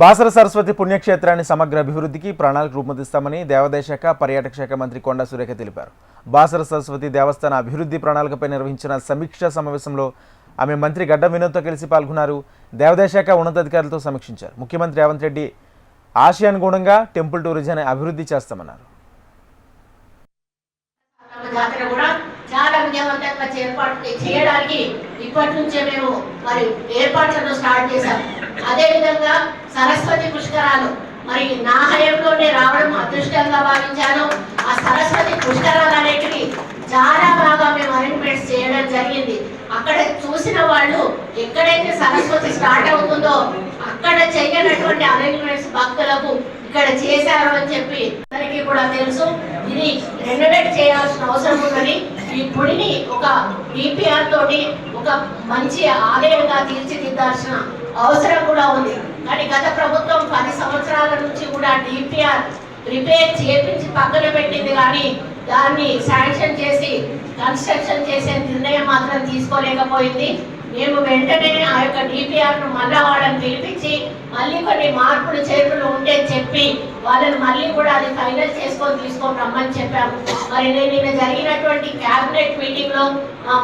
బాసర సరస్వతి పుణ్యక్షేత్రాన్ని సమగ్ర అభివృద్ధికి ప్రణాళిక రూపొందిస్తామని దేవాదాయ శాఖ పర్యాటక శాఖ మంత్రి కొండా సురేఖ తెలిపారు. బాసర సరస్వతి దేవస్థాన అభివృద్ధి ప్రణాళికపై నిర్వహించిన సమీక్షా సమావేశంలో ఆమె మంత్రి గడ్డం వినోద్తో కలిసి పాల్గొన్నారు. దేవాదాయ శాఖ ఉన్నతాధికారులతో సమీక్షించారు. ముఖ్యమంత్రి రేవంత్ రెడ్డి ఆశయానుగుణంగా టెంపుల్ టూరిజాన్ని అభివృద్ధి చేస్తామన్నారు. చాలా విజయవంతంగా చేయడానికి ఇప్పటి నుంచే మేము మరి ఏర్పాట్లను స్టార్ట్ చేశాం. అదేవిధంగా సరస్వతి పుష్కరాలు మరి నా హయాంలోనే రావడం అదృష్టంగా భావించాను. ఆ సరస్వతి పుష్కరాలు అనేటివి చాలా బాగా మేము అరేంజ్మెంట్స్ చేయడం జరిగింది. అక్కడ చూసిన వాళ్ళు ఎక్కడైతే సరస్వతి స్టార్ట్ అవుతుందో అక్కడ చేయనటువంటి అరేంజ్మెంట్స్ భక్తులకు ఇక్కడ చేశారు అని చెప్పి అందరికీ కూడా తెలుసు. ఇది రెనోవేట్ చేయాల్సిన అవసరం ఉందని ఈ గుడిని ఒక డిపిఆర్ తోటి ఒక మంచి ఆలయంగా తీర్చిదిద్దాల్సిన అవసరం కూడా ఉంది. కానీ గత ప్రభుత్వం 10 సంవత్సరాల నుంచి కూడా డిపిఆర్ రిపేర్ చేపించి పక్కన పెట్టింది, కానీ దాన్ని శాంక్షన్ చేసి కన్స్ట్రక్షన్ చేసే నిర్ణయం మాత్రం తీసుకోలేకపోయింది. మేము వెంటనే ఆ యొక్క డిపిఆర్ను మళ్ళా వాళ్ళని పిలిపించి మళ్ళీ కొన్ని మార్పులు చేతులు ఉంటే చెప్పి వాళ్ళని మళ్ళీ కూడా అది ఫైనల్ తీసుకొని రమ్మని చెప్పాము. మరి నేను నిన్న జరిగినటువంటి క్యాబినెట్ మీటింగ్లో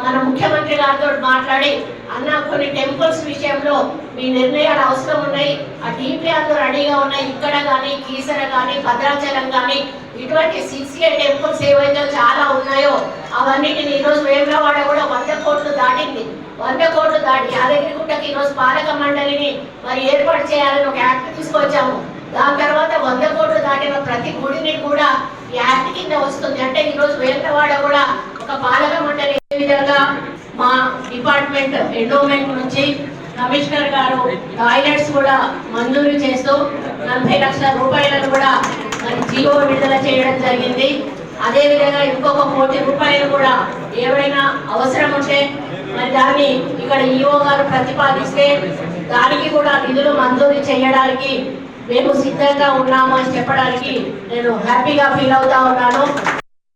మన ముఖ్యమంత్రి గారితో మాట్లాడి అన్న కొన్ని టెంపుల్స్ విషయంలో మీ నిర్ణయాలు అవసరం ఉన్నాయి, ఆ డిపిఆర్లు రెడీగా ఉన్నాయి. ఇక్కడ కానీ కీసర కానీ భద్రాచలం కానీ ఇటువంటి 68 టెంపుల్స్ ఏవైతే చాలా ఉన్నాయో అవన్నిటిని ఈరోజు వేములవాడ కూడా 100 కోట్లు దాటింది. 100 కోట్లు దాటి యాదగిరిగుట్టకి ఈరోజు పాలక మండలిని మరి ఏర్పాటు చేయాలని ఒక యాక్ట్ తీసుకొచ్చాము. దాని తర్వాత 100 కోట్లు దాటిన ప్రతి గుడిని కూడా యాక్ట్ కింద వస్తుంది. అంటే ఈరోజు వేములవాడ కూడా ఒక పాలక మండలి. ఏ విధంగా మా డిపార్ట్మెంట్ ఎండోమెంట్ నుంచి కమిషనర్ గారు టాయిలెట్స్ కూడా మంజూరు చేస్తూ 40 లక్షల రూపాయలను కూడా మరి జీవో విడుదల చేయడం జరిగింది. అదేవిధంగా ఇంకొక 1 కోటి రూపాయలు కూడా ఏవైనా అవసరం ఉంటే మరి దాన్ని ఇక్కడ ఈఓ గారు ప్రతిపాదిస్తే దానికి కూడా నిధులు మంజూరు చేయడానికి మేము సిద్ధంగా ఉన్నాము అని చెప్పడానికి నేను హ్యాపీగా ఫీల్ అవుతా ఉన్నాను.